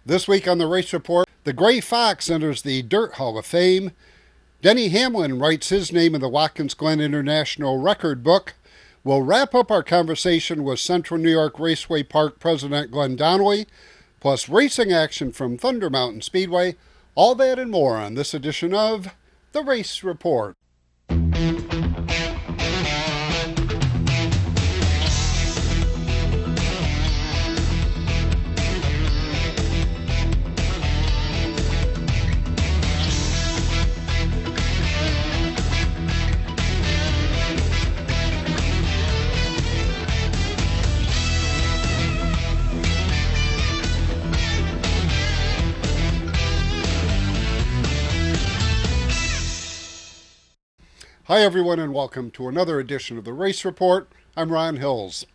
This week on the Race Report, the Gray Fox enters the Dirt Hall of Fame. Denny Hamlin writes his name in the Watkins Glen International Record Book. We'll wrap up our conversation with Central New York Raceway Park President Glenn Donnelly, plus racing action from Thunder Mountain Speedway. All that and more on this edition of the Race Report. Hi everyone and welcome to another edition of the Race Report. I'm Ron Hills.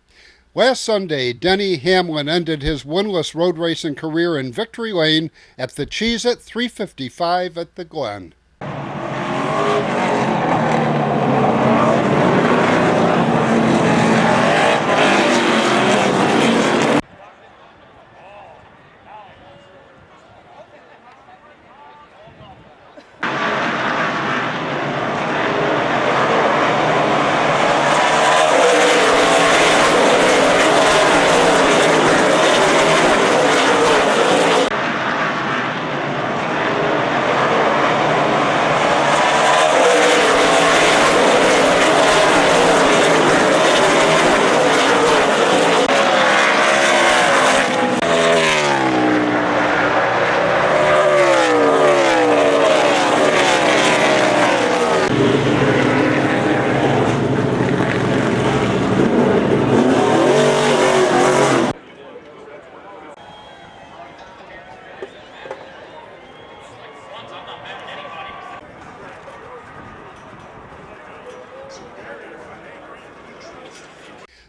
Last Sunday, Denny Hamlin ended his winless road racing career in Victory Lane at the Cheez-It 355 at the Glen.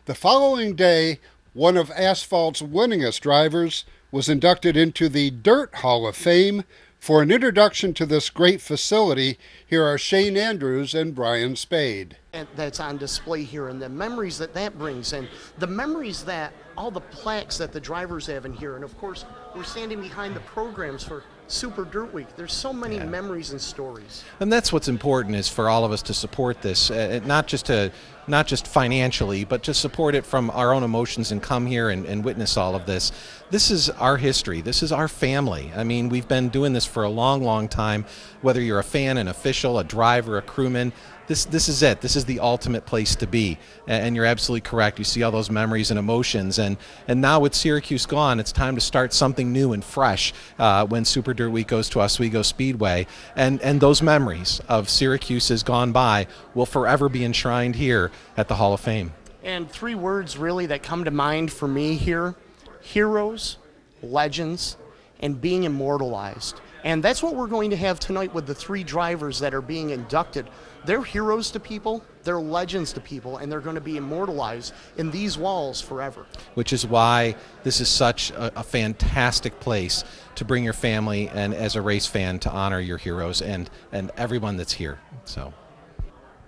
The following day, one of asphalt's winningest drivers was inducted into the Dirt Hall of Fame. For an introduction to this great facility, here are Shane Andrews and Brian Spade. That's on display here, and the memories that brings, and the memories that all the plaques that the drivers have in here, and of course we're standing behind the programs for Super Dirt Week. There's so many memories and stories, and that's what's important, is for all of us to support this, not just financially, but to support it from our own emotions and come here and witness all of this. This is our history. This is our family. I mean, we've been doing this for a long, long time. Whether you're a fan, an official, a driver, a crewman, this is it. This is the ultimate place to be. And you're absolutely correct. You see all those memories and emotions. And now with Syracuse gone, it's time to start something new and fresh when Super Dirt Week goes to Oswego Speedway. And those memories of Syracuse has gone by will forever be enshrined here at the Hall of Fame. And three words really that come to mind for me here: heroes, legends, and being immortalized. And that's what we're going to have tonight with the three drivers that are being inducted. They're heroes to people, they're legends to people, and they're going to be immortalized in these walls forever. Which is why this is such a fantastic place to bring your family and, as a race fan, to honor your heroes and everyone that's here. So.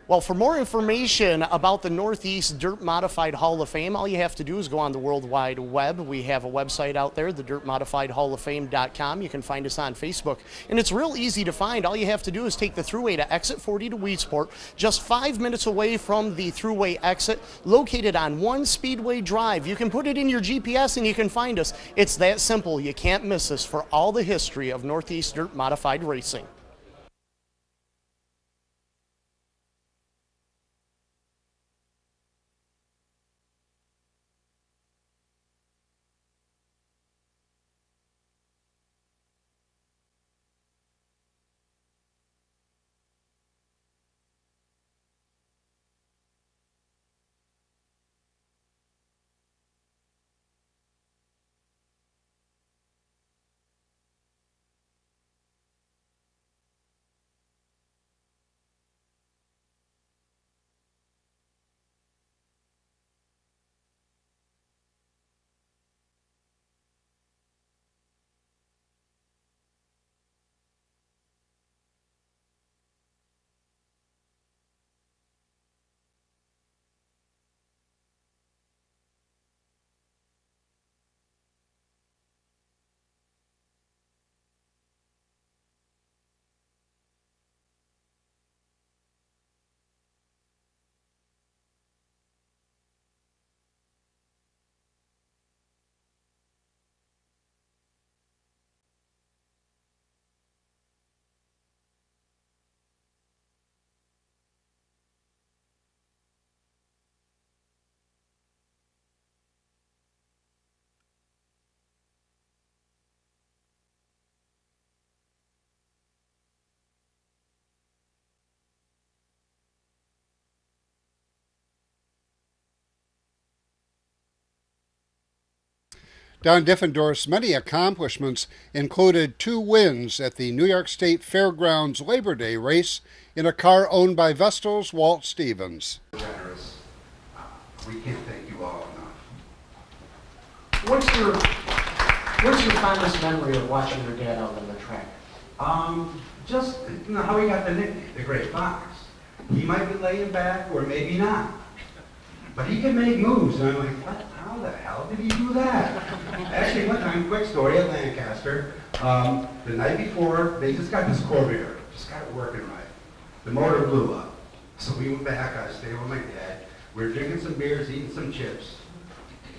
Well, for more information about the Northeast Dirt Modified Hall of Fame, all you have to do is go on the World Wide Web. We have a website out there, thedirtmodifiedhalloffame.com. You can find us on Facebook. And it's real easy to find. All you have to do is take the Thruway to exit 40 to Weedsport, just 5 minutes away from the Thruway exit, located on One Speedway Drive. You can put it in your GPS and you can find us. It's that simple. You can't miss us for all the history of Northeast Dirt Modified Racing. Don Diffendorf's many accomplishments included 2 wins at the New York State Fairgrounds Labor Day race in a car owned by Vestal's Walt Stevens. Generous. We can't thank you all enough. What's your fondest memory of watching your dad out on the track? Just how he got the nickname, the Gray Fox. He might be laying back or maybe not, but he can make moves. And I'm like, what? How the hell did he do that? Actually, one time, quick story at Lancaster. The night before, they just got this Corvair, just got it working right. The motor blew up, so we went back. I stayed with my dad. We were drinking some beers, eating some chips.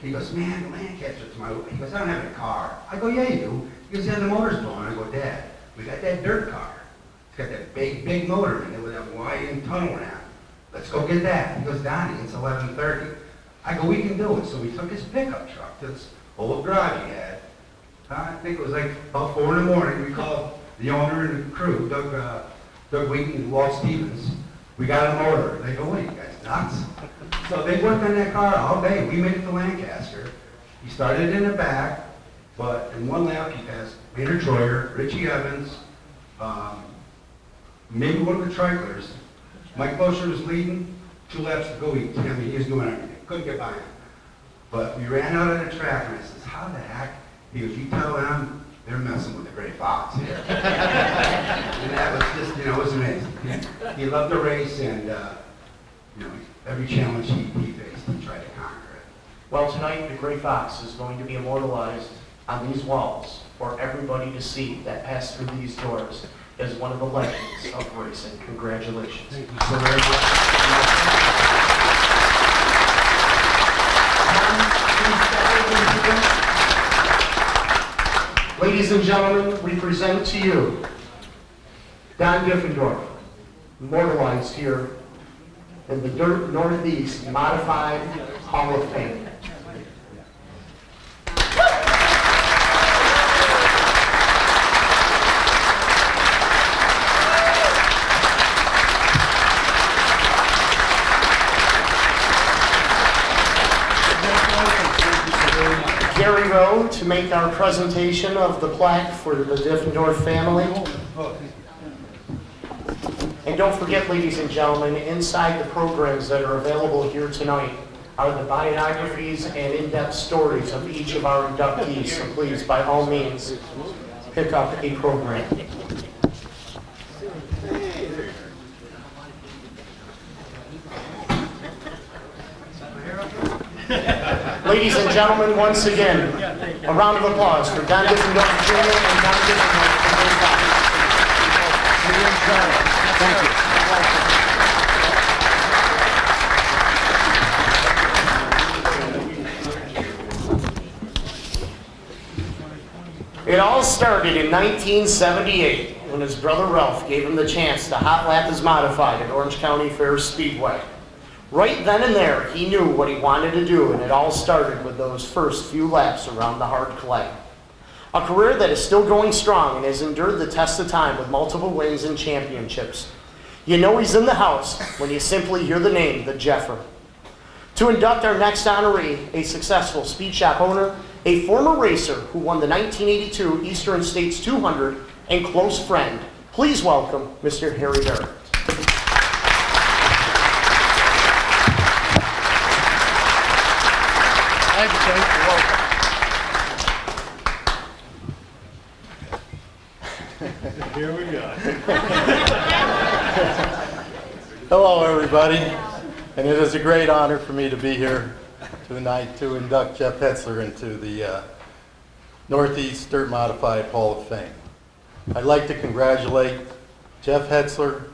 He goes, man, Lancaster tomorrow. He goes, I don't have a car. I go, yeah, you do. He goes, yeah, the motor's blowing. I go, Dad, we got that dirt car. It's got that big motor in it with that wide tunnel ramp. Let's go get that. He goes, Donnie, it's 11:30. I go, we can do it. So we took his pickup truck to this old garage he had. I think it was like about 4 in the morning. We called the owner and the crew, Doug Wheaton and Walt Stevens. We got a motor. They go, what are you guys, nuts? So they worked on that car all day. We made it to Lancaster. He started in the back, but in one lap he passed Maynard Troyer, Richie Evans, maybe one of the Trichlers. Mike Bosher was leading. 2 laps to go. He was doing everything. Couldn't get by him. But we ran out of the track, and I says, how the heck? He goes, you tell them they're messing with the Gray Fox here. And that was just, it was amazing. He loved the race, and, every challenge he faced, he tried to conquer it. Well, tonight, the Gray Fox is going to be immortalized on these walls for everybody to see that passed through these doors as one of the legends of racing. Congratulations. Thank you so very much. Ladies and gentlemen, we present to you Don Diffendorf, immortalized here in the Dirt Northeast Modified Hall of Fame. Gary Rowe to make our presentation of the plaque for the Diffendorf family. And don't forget, ladies and gentlemen, inside the programs that are available here tonight are the biographies and in-depth stories of each of our inductees. So please, by all means, pick up a program. Ladies and gentlemen, once again, a round of applause for Don Diffendorf Jr. and Don Diffendorf from Gray Fox. Thank you. It all started in 1978 when his brother Ralph gave him the chance to hot lap his modified at Orange County Fair Speedway. Right then and there, he knew what he wanted to do, and it all started with those first few laps around the hard clay. A career that is still going strong and has endured the test of time with multiple wins and championships. You know he's in the house when you simply hear the name, the Jeffer. To induct our next honoree, a successful speed shop owner, a former racer who won the 1982 Eastern States 200, and close friend, please welcome Mr. Harry Barrett. Here we go. Hello, everybody, and it is a great honor for me to be here tonight to induct Jeff Hetzler into the Northeast Dirt Modified Hall of Fame. I'd like to congratulate Jeff Hetzler,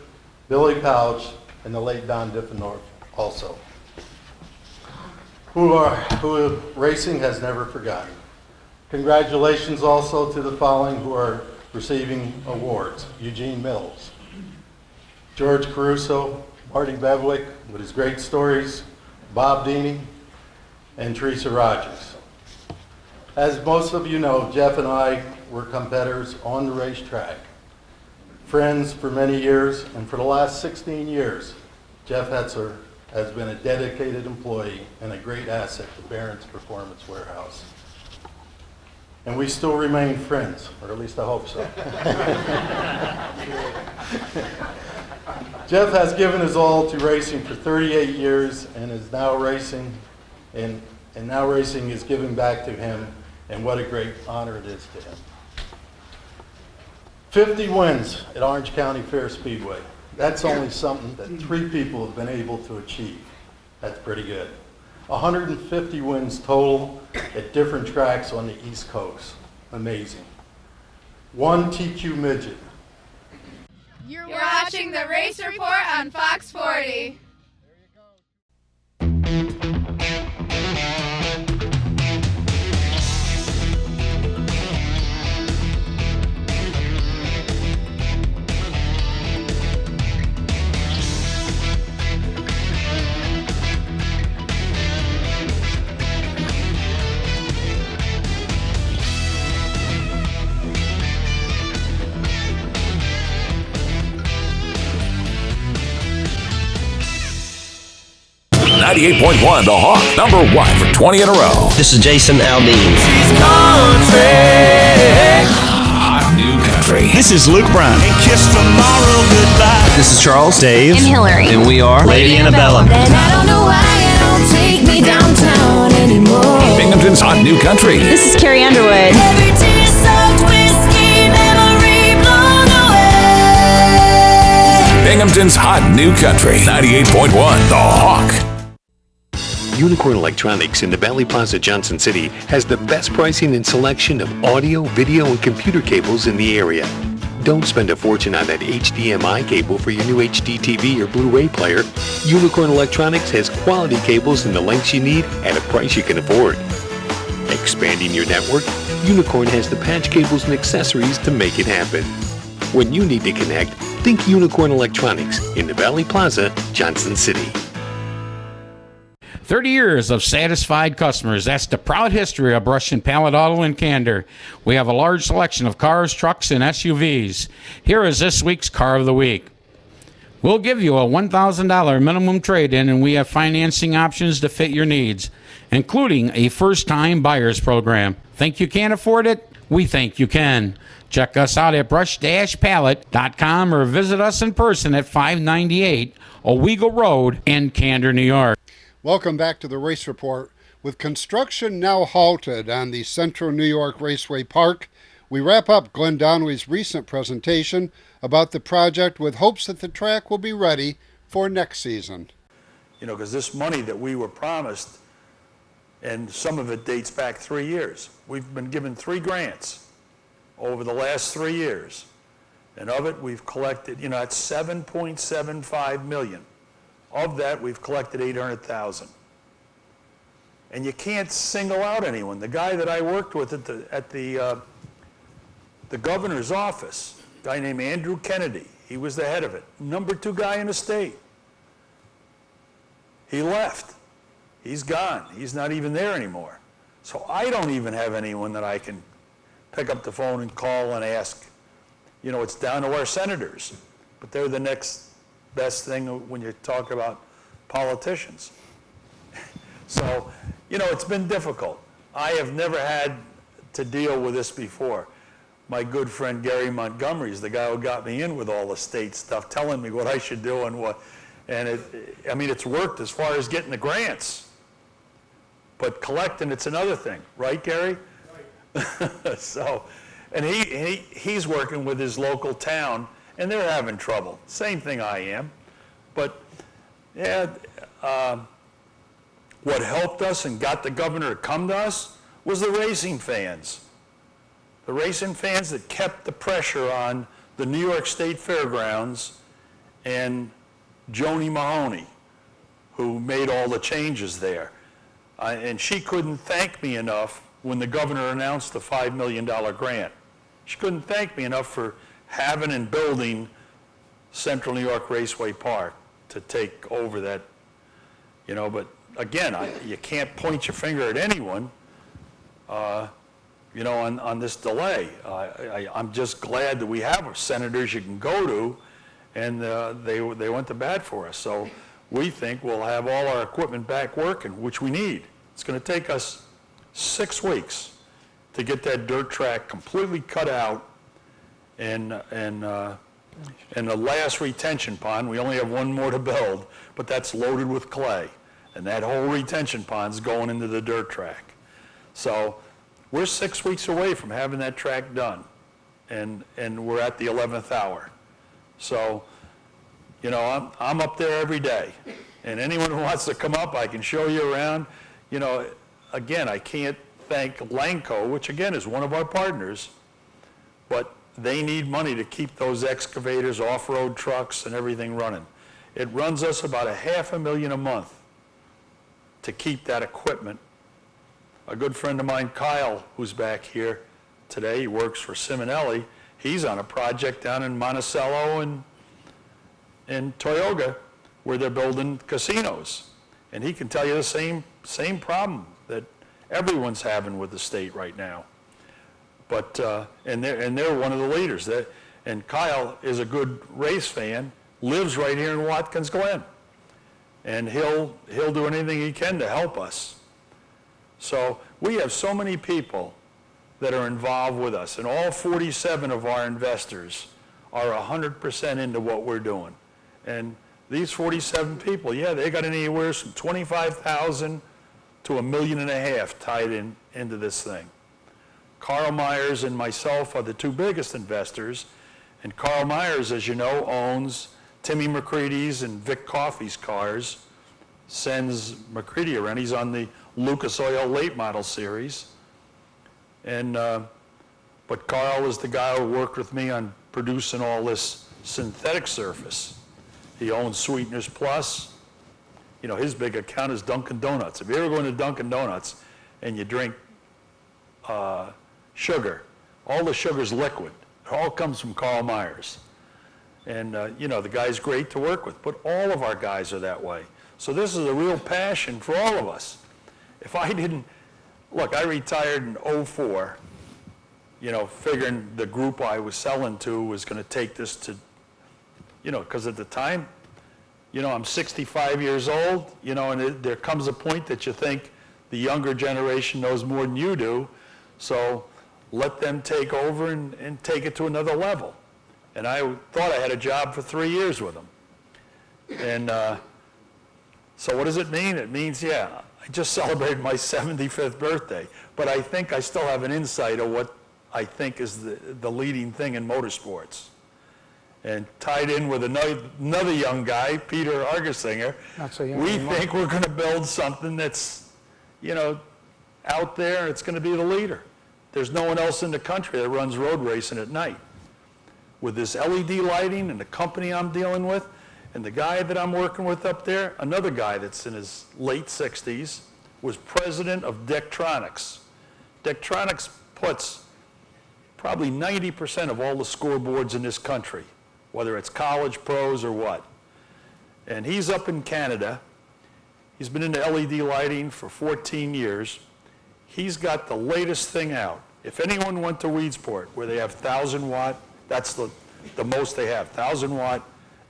Billy Pouch, and the late Don Diffendorf also, who racing has never forgotten. Congratulations also to the following who are receiving awards: Eugene Mills, George Caruso, Marty Bevwick with his great stories, Bob Deeney, and Teresa Rogers. As most of you know, Jeff and I were competitors on the racetrack, friends for many years, and for the last 16 years, Jeff Hetzler has been a dedicated employee and a great asset to Barron's Performance Warehouse. and we still remain friends, or at least I hope so. Jeff has given his all to racing for 38 years and is now racing, and now racing is giving back to him, and what a great honor it is to him. 50 wins at Orange County Fair Speedway. That's only something that 3 people have been able to achieve. That's pretty good. 150 wins total at different tracks on the East Coast. Amazing. 1 TQ midget. You're watching the Race Report on Fox 40. .1, The Hawk, #1 for 20 in a row. This is Jason Aldean. Hot New Country. This is Luke Brown. And kiss tomorrow goodbye. This is Charles, Dave, and Hillary. And we are Lady Annabella. And I don't know why you don't take me downtown anymore. Binghamton's Hot New Country. This is Carrie Underwood. Every tear-soaked whiskey memory blown away. Binghamton's Hot New Country. 98.1, The Hawk. Unicorn Electronics in the Valley Plaza, Johnson City has the best pricing and selection of audio, video, and computer cables in the area. Don't spend a fortune on that HDMI cable for your new HD TV or Blu-ray player. Unicorn Electronics has quality cables in the lengths you need at a price you can afford. Expanding your network, Unicorn has the patch cables and accessories to make it happen. When you need to connect, think Unicorn Electronics in the Valley Plaza, Johnson City. 30 years of satisfied customers. That's the proud history of Brush and Pallet Auto in Candor. We have a large selection of cars, trucks, and SUVs. Here is this week's Car of the Week. We'll give you a $1,000 minimum trade-in, and we have financing options to fit your needs, including a first-time buyers program. Think you can't afford it? We think you can. Check us out at brush-pallet.com or visit us in person at 598 Owego Road in Candor, New York. Welcome back to the Race Report. With construction now halted on the Central New York Raceway Park, we wrap up Glenn Donnelly's recent presentation about the project with hopes that the track will be ready for next season. You know, because this money that we were promised, and some of it dates back 3 years. We've been given 3 grants over the last 3 years. And of it, we've collected, that's $7.75 million. Of that, we've collected $800,000. And you can't single out anyone. The guy that I worked with at the governor's office, a guy named Andrew Kennedy, he was the head of it, number 2 guy in the state. He left. He's gone. He's not even there anymore. So I don't even have anyone that I can pick up the phone and call and ask. It's down to our senators, but they're the next best thing when you talk about politicians. So, it's been difficult. I have never had to deal with this before. My good friend Gary Montgomery is the guy who got me in with all the state stuff, telling me what I should do and what. And it's worked as far as getting the grants. But collecting, it's another thing, right, Gary? Right. So, and he's working with his local town, and they're having trouble. Same thing I am. But, what helped us and got the governor to come to us was the racing fans. The racing fans that kept the pressure on the New York State Fairgrounds and Joni Mahoney, who made all the changes there. And she couldn't thank me enough when the governor announced the $5 million grant. She couldn't thank me enough for having and building Central New York Raceway Park to take over that, but again, you can't point your finger at anyone, on this delay. I'm just glad that we have senators you can go to, and they went to bat for us. So we think we'll have all our equipment back working, which we need. It's going to take us 6 weeks to to get that dirt track completely cut out and the last retention pond, we only have one more to build, but that's loaded with clay. And that whole retention pond's going into the dirt track. So we're 6 weeks away from having that track done. And we're at the 11th hour. So, you know, I'm up there every day. And anyone who wants to come up, I can show you around. You know, again, I can't thank Lanco, which again is one of our partners, but they need money to keep those excavators, off-road trucks, and everything running. It runs us about $500,000 a month to keep that equipment. A good friend of mine, Kyle, who's back here today, he works for Simonelli. He's on a project down in Monticello and Toyoga where they're building casinos. And he can tell you the same problem that everyone's having with the state right now. But and they're one of the leaders. And Kyle is a good race fan, lives right here in Watkins Glen, and he'll do anything he can to help us. So we have so many people that are involved with us, and all 47 of our investors are 100% into what we're doing. And these 47 people, yeah, they got anywhere from $25,000 to $1.5 million tied into this thing. Carl Myers and myself are the two biggest investors, and Carl Myers, as you know, owns Timmy McCready's and Vic Coffey's cars, sends McCready around. He's on the Lucas Oil late model series. And but Carl is the guy who worked with me on producing all this synthetic surface. He owns Sweeteners Plus. You know, his big account is Dunkin' Donuts. If you ever go into Dunkin' Donuts and you drink sugar, all the sugar's liquid. It all comes from Carl Myers. And, you know, the guy's great to work with, but all of our guys are that way. So this is a real passion for all of us. If I didn't, look, I retired in 2004, you know, figuring the group I was selling to was going to take this to, you know, because at the time, you know, I'm 65 years old, you know, and there comes a point that you think the younger generation knows more than you do, so let them take over and take it to another level. And I thought I had a job for 3 years with them. And so what does it mean? It means, yeah, I just celebrated my 75th birthday, but I think I still have an insight of what I think is the leading thing in motorsports. And tied in with another young guy, Peter Argesinger, we think we're going to build something that's, you know, out there. It's going to be the leader. There's no one else in the country that runs road racing at night. With this LED lighting and the company I'm dealing with, and the guy that I'm working with up there, another guy that's in his late 60s, was president of Dektronics. Dektronics puts probably 90% of all the scoreboards in this country, whether it's college, pros, or what. And he's up in Canada. He's been into LED lighting for 14 years. He's got the latest thing out. If anyone went to Weedsport, where they have 1,000 watt, that's the most they have, 1,000 watt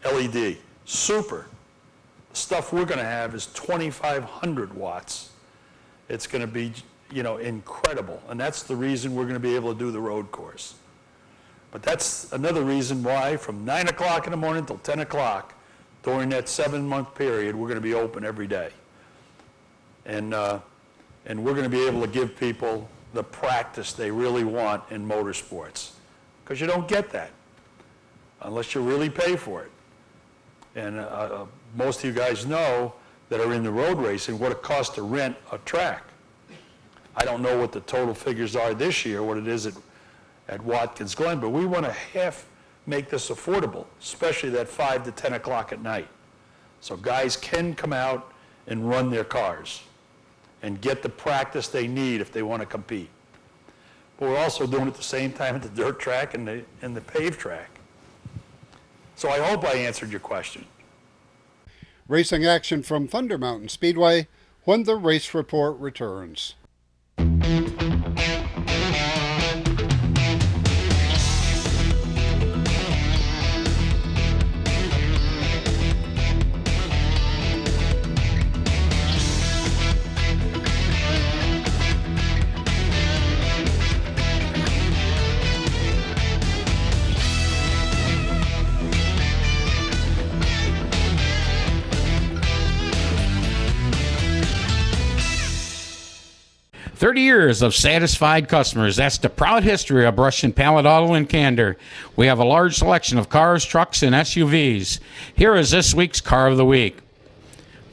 LED. Super. The stuff we're going to have is 2,500 watts. It's going to be, you know, incredible. And that's the reason we're going to be able to do the road course. But that's another reason why from 9 o'clock in the morning till 10 o'clock during that 7-month period, we're going to be open every day. And we're going to be able to give people the practice they really want in motorsports. Because you don't get that unless you really pay for it. And most of you guys know that are in the road racing what it costs to rent a track. I don't know what the total figures are this year, what it is at Watkins Glen, but we want to make this affordable, especially that 5 to 10 o'clock at night. So guys can come out and run their cars and get the practice they need if they want to compete. But we're also doing it at the same time at the dirt track and the paved track. So I hope I answered your question. Racing action from Thunder Mountain Speedway when the race report returns. 30 years of satisfied customers. That's the proud history of Brush and Pallet Auto in Candor. We have a large selection of cars, trucks, and SUVs. Here is this week's Car of the Week.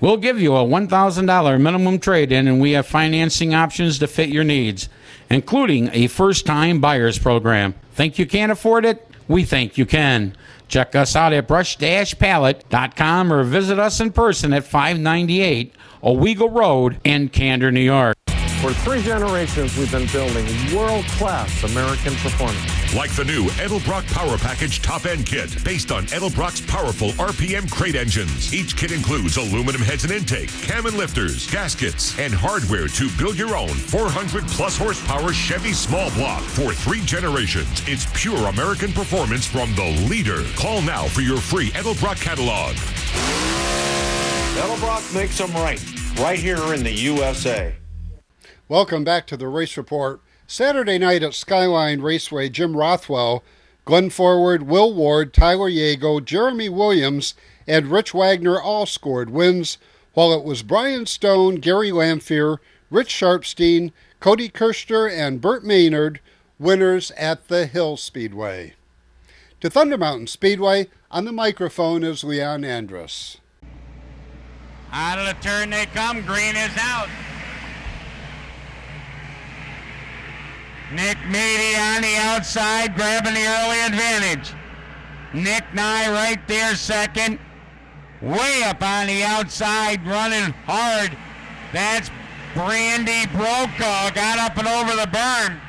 We'll give you a $1,000 minimum trade-in, and we have financing options to fit your needs, including a first-time buyer's program. Think you can't afford it? We think you can. Check us out at brush-pallet.com or visit us in person at 598 Owego Road in Candor, New York. For 3 generations, we've been building world-class American performance. Like the new Edelbrock Power Package Top-End Kit, based on Edelbrock's powerful RPM crate engines. Each kit includes aluminum heads and intake, cam and lifters, gaskets, and hardware to build your own 400-plus horsepower Chevy small block. For 3 generations, it's pure American performance from the leader. Call now for your free Edelbrock catalog. Edelbrock makes them right here in the USA. Welcome back to the Race Report. Saturday night at Skyline Raceway, Jim Rothwell, Glenn Forward, Will Ward, Tyler Yago, Jeremy Williams, and Rich Wagner all scored wins, while it was Brian Stone, Gary Lamphere, Rich Sharpstein, Cody Kirschner, and Burt Maynard winners at the Hill Speedway. To Thunder Mountain Speedway, on the microphone is Leon Andrus. Out of the turn they come, green is out. Nick Meady on the outside, grabbing the early advantage. Nick Nye right there second. Way up on the outside, running hard. That's Brandy Brokaw, got up and over the berm.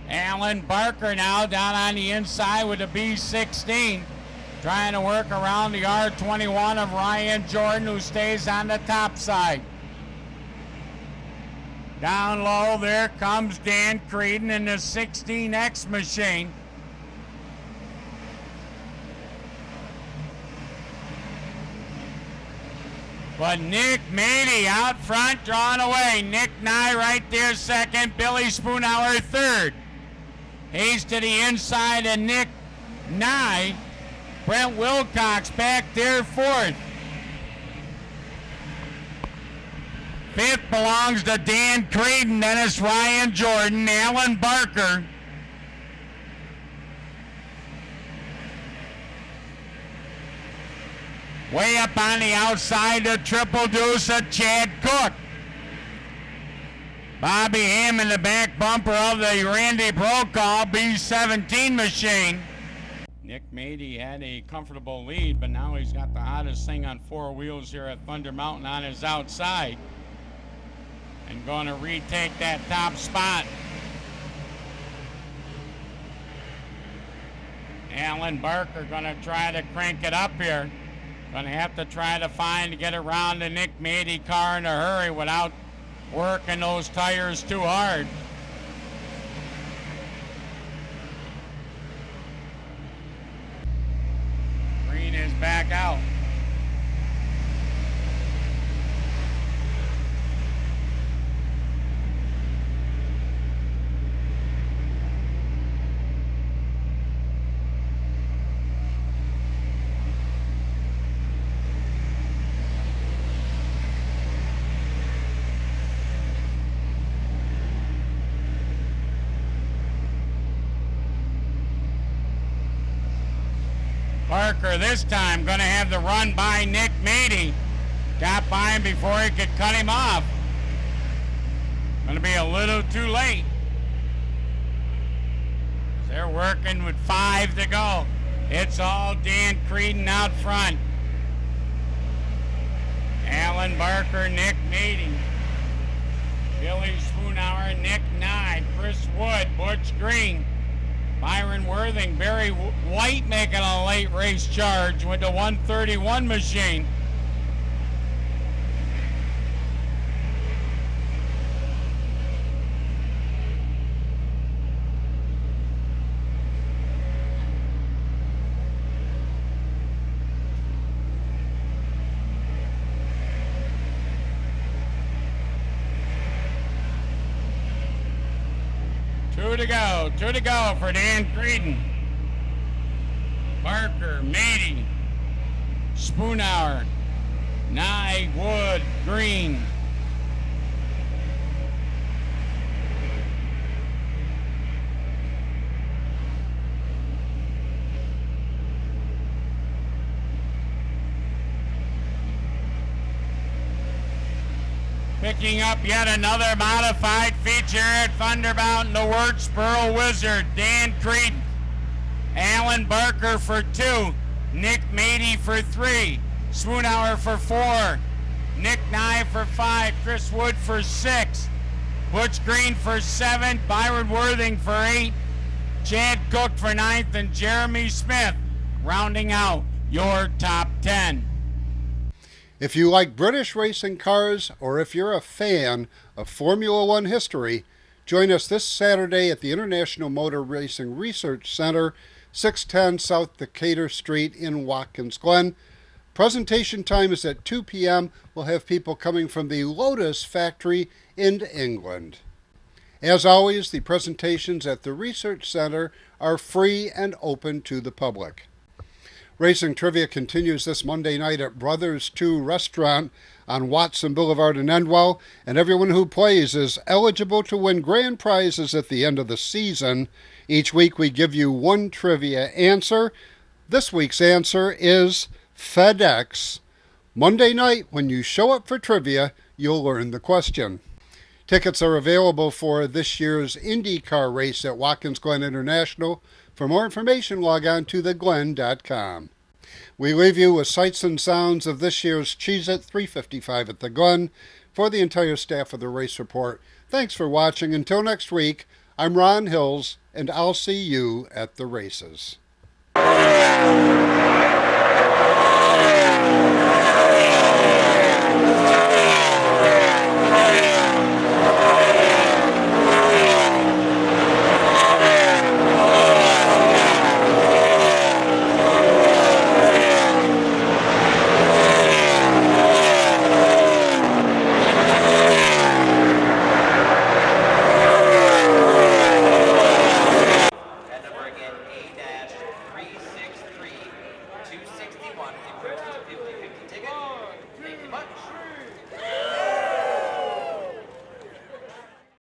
Alan Barker now down on the inside with the B16. Trying to work around the R21 of Ryan Jordan, who stays on the top side. Down low, there comes Dan Creedon in the 16X machine. But Nick Meady out front, drawing away. Nick Nye right there second, Billy Spoonhour third. He's to the inside of Nick Nye. Brent Wilcox back there fourth. Fifth belongs to Dan Creedon, then it's Ryan Jordan, Alan Barker. Way up on the outside, the triple deuce of Chad Cook. Bobby Ham in the back bumper of the Randy Brokaw B17 machine. Nick Meady had a comfortable lead, but now he's got the hottest thing on 4 wheels here at Thunder Mountain on his outside. And going to retake that top spot. Alan Barker going to try to crank it up here. Going to have to try to get around the Nick Meady car in a hurry without working those tires too hard. Green is back out. Barker this time going to have the run by Nick Meady. Got by him before he could cut him off. Going to be a little too late. They're working with 5 to go. It's all Dan Creedon out front. Alan Barker, Nick Meady. Billy Spoonhour, Nick Nye, Chris Wood, Butch Green. Byron Worthing, Barry White making a late race charge with the 131 machine. Two to go for Dan Creedon. Barker, Meady, Spoonhour, Nye, Wood, Green. Picking up yet another modified feature at Thunderbound, the Wurtsboro Wizard, Dan Creedon. Alan Barker for 2, Nick Mady for 3, Spoonhour for 4, Nick Nye for 5, Chris Wood for 6, Butch Green for 7, Byron Worthing for 8, Chad Cook for 9th, and Jeremy Smith rounding out your top 10. If you like British racing cars, or if you're a fan of Formula One history, join us this Saturday at the International Motor Racing Research Center, 610 South Decatur Street in Watkins Glen. Presentation time is at 2 p.m. We'll have people coming from the Lotus factory in England. As always, the presentations at the Research Center are free and open to the public. Racing Trivia continues this Monday night at Brothers 2 Restaurant on Watson Boulevard in Endwell, and everyone who plays is eligible to win grand prizes at the end of the season. Each week we give you one trivia answer. This week's answer is FedEx. Monday night, when you show up for trivia, you'll learn the question. Tickets are available for this year's IndyCar race at Watkins Glen International. For more information, log on to theglen.com. We leave you with sights and sounds of this year's Cheez-It 355 at the Glen. For the entire staff of the Race Report, thanks for watching. Until next week, I'm Ron Hills, and I'll see you at the races. A-363-261. If you purchase a 50/50 ticket, thank you much.